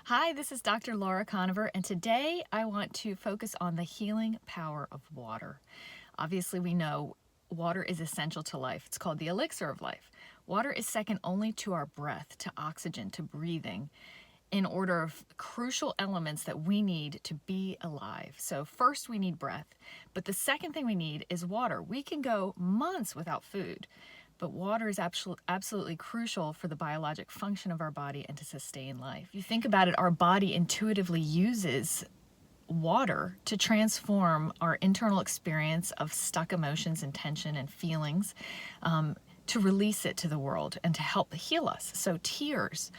Hi, this is Dr. Laura Koniver, and today I want to focus on the healing power of water. Obviously, we know water is essential to life. It's called the elixir of life. Water is second only to our breath, to oxygen, to breathing, in order of crucial elements that we need to be alive. So first we need breath, but the second thing we need is water. We can go months without food, but water is absolutely crucial for the biologic function of our body and to sustain life. If you think about it, our body intuitively uses water to transform our internal experience of stuck emotions and tension and feelings, to release it to the world and to help heal us. So tears,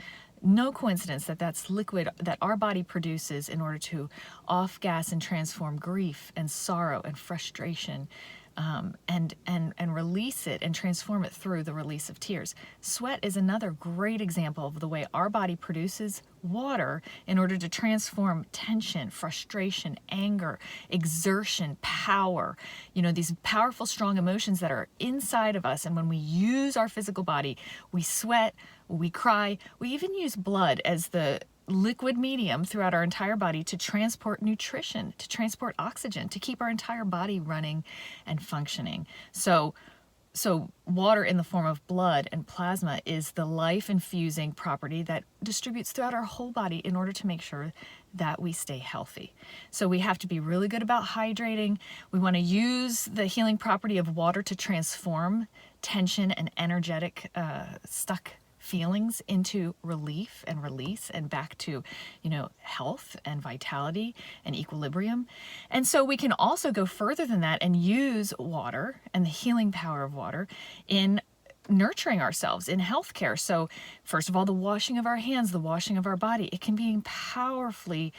no coincidence that that's liquid that our body produces in order to off-gas and transform grief and sorrow and frustration, and release it and transform it through the release of tears. Sweat is another great example of the way our body produces water in order to transform tension, frustration, anger, exertion, power, these powerful, strong emotions that are inside of us. And when we use our physical body, we sweat, we cry, we even use blood as the liquid medium throughout our entire body to transport nutrition, to transport oxygen, to keep our entire body running and functioning. So water in the form of blood and plasma is the life-infusing property that distributes throughout our whole body in order to make sure that we stay healthy. So we have to be really good about hydrating. We want to use the healing property of water to transform tension and energetic stuck feelings into relief and release and back to, health and vitality and equilibrium. And so we can also go further than that and use water and the healing power of water in nurturing ourselves in healthcare. So first of all, the washing of our hands, the washing of our body, it can be powerfully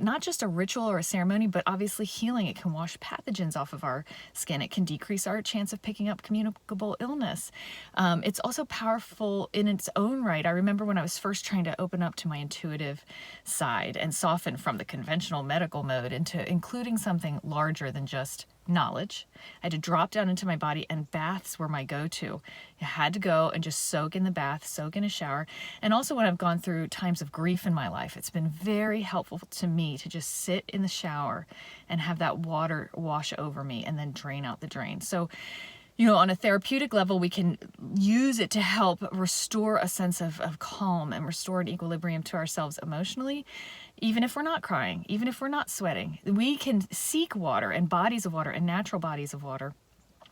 not just a ritual or a ceremony, but obviously healing. It can wash pathogens off of our skin. It can decrease our chance of picking up communicable illness. It's also powerful in its own right. I remember when I was first trying to open up to my intuitive side and soften from the conventional medical mode into including something larger than just knowledge. I had to drop down into my body, and baths were my go-to. I had to go and just soak in the bath, soak in a shower. And also when I've gone through times of grief in my life, it's been very helpful to me to just sit in the shower and have that water wash over me and then drain out the drain. So, on a therapeutic level, we can use it to help restore a sense of calm and restore an equilibrium to ourselves emotionally. Even if we're not crying, even if we're not sweating, we can seek water and bodies of water and natural bodies of water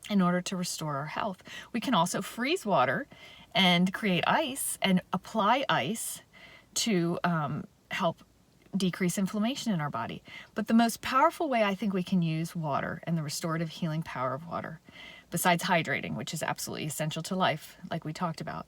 in order to restore our health. We can also freeze water and create ice and apply ice to help decrease inflammation in our body. But the most powerful way I think we can use water and the restorative healing power of water, besides hydrating, which is absolutely essential to life, like we talked about,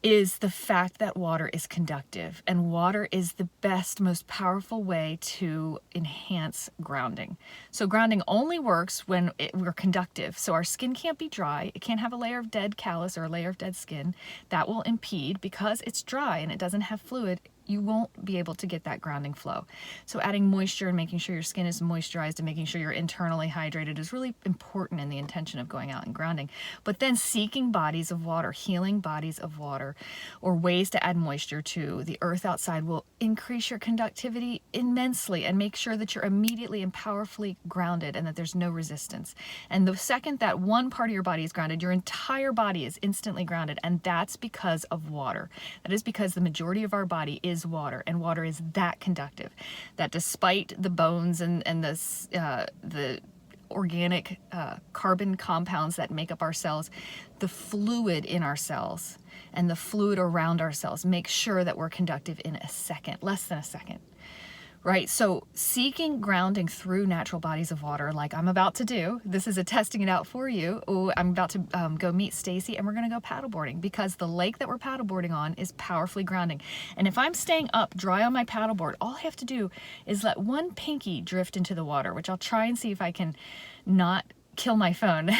is the fact that water is conductive, and water is the best, most powerful way to enhance grounding. So grounding only works when we're conductive. So our skin can't be dry. It can't have a layer of dead callus or a layer of dead skin. That will impede because it's dry and it doesn't have fluid. You won't be able to get that grounding flow. So adding moisture and making sure your skin is moisturized and making sure you're internally hydrated is really important in the intention of going out and grounding. But then seeking bodies of water, healing bodies of water, or ways to add moisture to the earth outside will increase your conductivity immensely and make sure that you're immediately and powerfully grounded and that there's no resistance. And the second that one part of your body is grounded, your entire body is instantly grounded, and that's because of water. That is because the majority of our body is water, and water is that conductive that despite the bones and the organic carbon compounds that make up our cells, the fluid in our cells and the fluid around our cells make sure that we're conductive in a second, less than a second. Right? So seeking grounding through natural bodies of water, like I'm about to do, this is a testing it out for you. I'm about to go meet Stacey, and we're going to go paddleboarding because the lake that we're paddleboarding on is powerfully grounding. And if I'm staying up dry on my paddleboard, all I have to do is let one pinky drift into the water, which I'll try and see if I can not kill my phone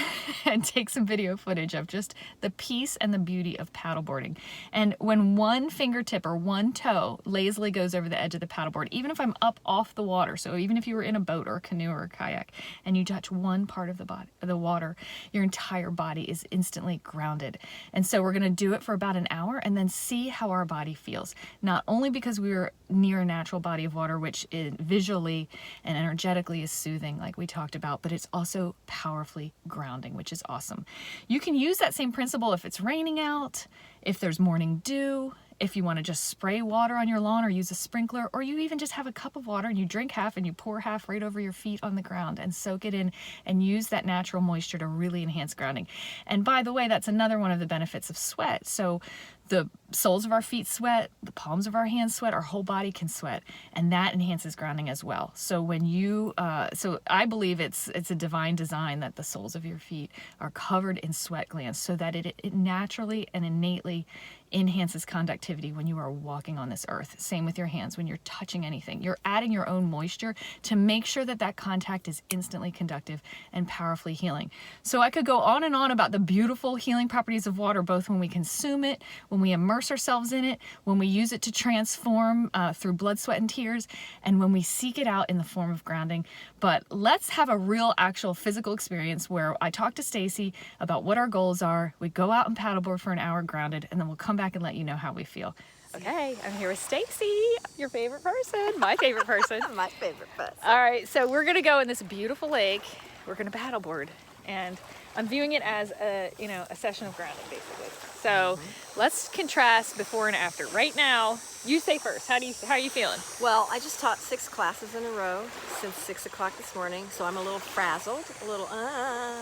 and take some video footage of just the peace and the beauty of paddleboarding. And when one fingertip or one toe lazily goes over the edge of the paddleboard, even if I'm up off the water, so even if you were in a boat or a canoe or a kayak and you touch one part of the body, the water, your entire body is instantly grounded. And so we're going to do it for about an hour and then see how our body feels. Not only because we were near a natural body of water, which visually and energetically is soothing, like we talked about, but it's also powerfully grounding, which is awesome. You can use that same principle if it's raining out, if there's morning dew, if you want to just spray water on your lawn or use a sprinkler, or you even just have a cup of water and you drink half and you pour half right over your feet on the ground and soak it in and use that natural moisture to really enhance grounding. And by the way, that's another one of the benefits of sweat. So the soles of our feet sweat, the palms of our hands sweat, our whole body can sweat, and that enhances grounding as well. So when you, so I believe it's a divine design that the soles of your feet are covered in sweat glands so that it naturally and innately enhances conductivity when you are walking on this earth. Same with your hands. When you're touching anything, you're adding your own moisture to make sure that that contact is instantly conductive and powerfully healing. So I could go on and on about the beautiful healing properties of water, both when we consume it, when we immerse ourselves in it, when we use it to transform through blood, sweat, and tears, and when we seek it out in the form of grounding. But let's have a real, actual physical experience where I talk to Stacey about what our goals are. We go out and paddleboard for an hour grounded, and then we'll come back and let you know how we feel. Okay, I'm here with Stacey, your favorite person, my favorite person. My favorite person. All right, so we're gonna go in this beautiful lake. We're gonna paddleboard, and I'm viewing it as a session of grounding, basically. So let's contrast before and after. Right now, you say first. How are you feeling? Well, I just taught 6 classes in a row since 6 o'clock this morning, so I'm a little frazzled, a little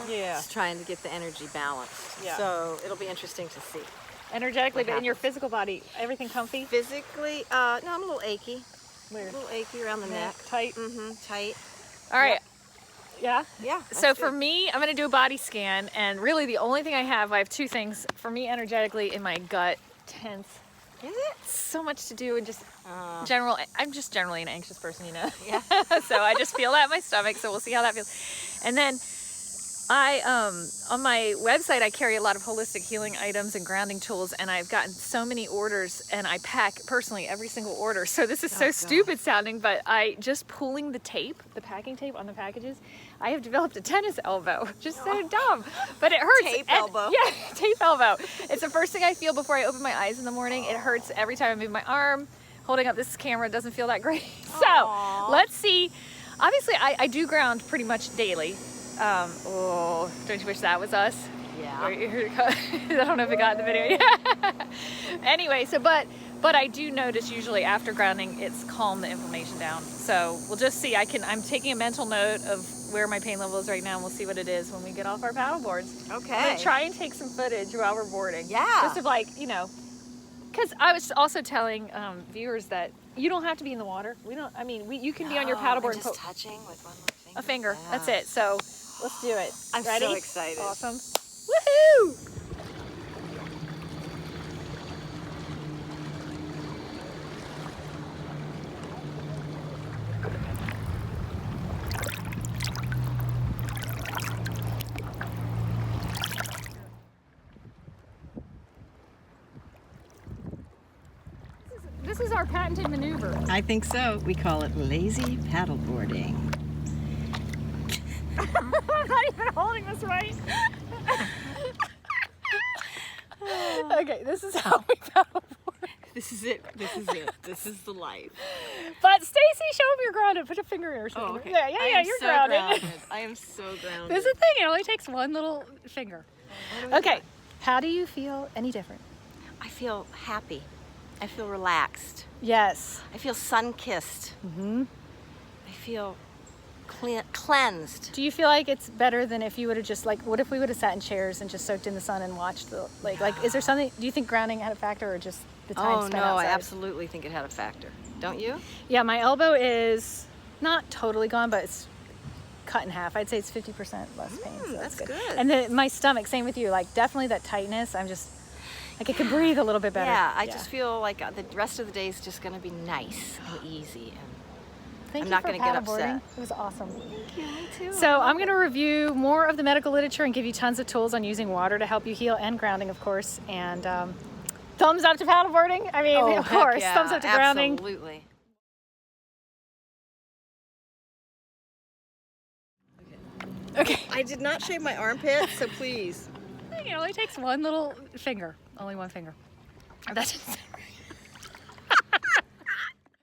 Yeah. just trying to get the energy balanced. Yeah. So it'll be interesting to see. Energetically, What but in your happens? physical body, everything comfy? Physically, no, I'm a little achy. Weird. A little achy around the neck. Tight. Tight. All right. Yeah? Yeah. So that's for good. me, I'm going to do a body scan, and really the only thing I have 2 things. For me, energetically, in my gut, tense. Is it? So much to do and just I'm just generally an anxious person, you know? Yeah. So I just feel that in my stomach, so we'll see how that feels. And then on my website, I carry a lot of holistic healing items and grounding tools, and I've gotten so many orders, and I pack personally every single order. So this is so stupid sounding, but I just pulling the tape, the packing tape on the packages, I have developed a tennis elbow. Just so dumb, but it hurts. Tape elbow. Yeah, tape elbow. It's the first thing I feel before I open my eyes in the morning. It hurts every time I move my arm. Holding up this camera doesn't feel that great. So let's see. Obviously, I do ground pretty much daily. Oh, don't you wish that was us? Yeah. I don't know if it got in the video. Anyway, so but I do notice usually after grounding, it's calmed the inflammation down. So we'll just see. I'm taking a mental note of where my pain level is right now, and we'll see what it is when we get off our paddle boards. Okay. I'm gonna try and take some footage while we're boarding. Yeah. Just of because I was also telling viewers that you don't have to be in the water. You can be on your paddleboard and just touching with one little finger. a finger. Yeah. That's it. So let's do it. I'm Ready? so excited. Awesome. Woohoo! This is our patented maneuver. I think so. We call it lazy paddleboarding. I'm not even holding this right. Okay, this is how we paddleboard. This is it. This is it. This is the life. But Stacey, show them you're grounded. Put a finger in your shoulder. Oh, okay. Yeah, you're grounded. I am so grounded. This is the thing. It only takes one little finger. Okay, how do you feel any different? I feel happy. I feel relaxed. Yes. I feel sun-kissed. I feel cleansed. Do you feel like it's better than if you would have just what if we would have sat in chairs and just soaked in the sun and watched the is there something, do you think grounding had a factor or just the time Oh spent no, outside? I absolutely think it had a factor. Don't you? Yeah, my elbow is not totally gone, but it's cut in half. I'd say it's 50% less pain. So that's good. And my stomach, same with you, definitely that tightness. I'm just I can breathe a little bit better. Yeah, I just feel like the rest of the day is just going to be nice and easy. thank I'm you not for going to get paddleboarding. upset. It was awesome. Thank you, me too. So I'm going to review more of the medical literature and give you tons of tools on using water to help you heal, and grounding, of course. And thumbs up to paddleboarding. I mean, Oh, of heck course, yeah, thumbs up to grounding. Absolutely. Okay. I did not shave my armpits, so please. It only takes one little finger. Only one finger. That doesn't sound right.